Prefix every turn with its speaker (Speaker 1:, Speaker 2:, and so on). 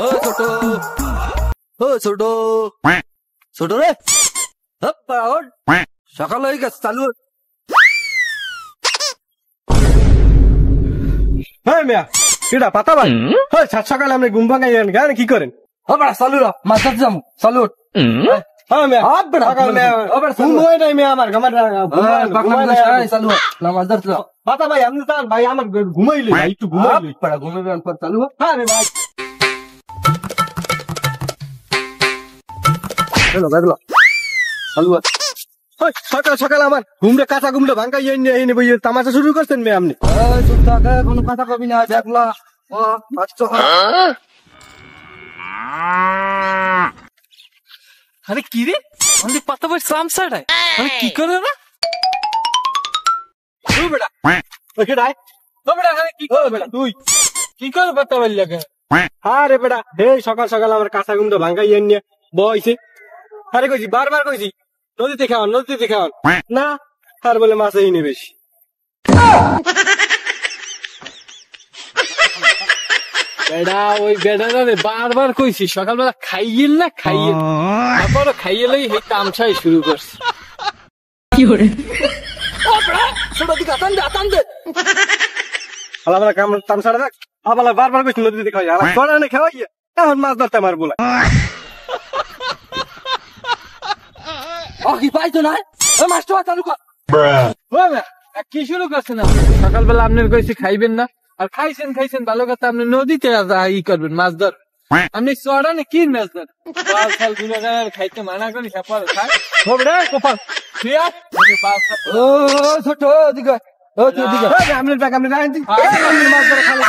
Speaker 1: ও ছোট, ও ছোট, ছোট রে, সকাল হয়ে গেছে, চালু।
Speaker 2: হ্যাঁ মিয়া এটা পাতা ভাই, সাত সকালে আপনি ঘুম ভাঙাই কি করেন?
Speaker 1: চালু রা মাছ ধরতে যাবো, চালু।
Speaker 2: হ্যাঁ মিয়া
Speaker 1: চালু মাছ ধরতে যাও।
Speaker 2: পাতা ভাই আপনি ভাই আমার ঘুমাইলে একটু ঘুমাইলে
Speaker 1: ঘুমাবে চালু।
Speaker 2: হ্যাঁ ভাই সকাল সকাল আমার ঘুমটা কাঁচা ঘুমটা ভাঙ্গাই তামাশা শুরু করছেন মেয়ে আপনি?
Speaker 1: কোনো কথা কবি না, দেখলা
Speaker 3: আরে কি রে আমাদের পাতা ভাই সামসাটায় আমি কি করে না
Speaker 2: তুই
Speaker 3: কি করে পাতা ভাই লাগে?
Speaker 2: আরে বেটা হে সকাল সকাল আমার কাঁচা ঘুমটা ভাঙ্গাই নিয়ে বইছে। আরে কইছি বারবার কইছি নদীতে খাওয়ান, নদীতে খাওয়ান না, আর বলে মাছ এই নেবে বেশি।
Speaker 3: বেড়া ওই বেড়াটা রে বারবার কইছি সকালবেলা খাইয়েন না খাইয়েন, তারপর খাইয়ে লই এই তামছাই শুরু করছি। কি করে
Speaker 1: ছোট দিকে আতান দে, আতান দে।
Speaker 2: আলাদা কাম তামসাড়া দেখ আবার বারবার কইছি নদীতে খাওয়াই, আর তোরা খাওয়াই এখন মাছ ধরতে আমার বলে
Speaker 1: কি পাইতো না, মাছটা চালু কর।
Speaker 3: কি শুরু করছেন সকালবেলা আপনার কইছি খাইবেন না, আর খাইছেন খাইছেন ভালো কথা, আপনি নদীতে ই করবেন মাছ ধর, আপনি চড়ানে কি মাছ ধর খাইতে মানা করি খাই
Speaker 1: ও ছোট দিকে, ও দিকে
Speaker 2: আপনার ব্যাগ আপনি মাছ ধরে খালি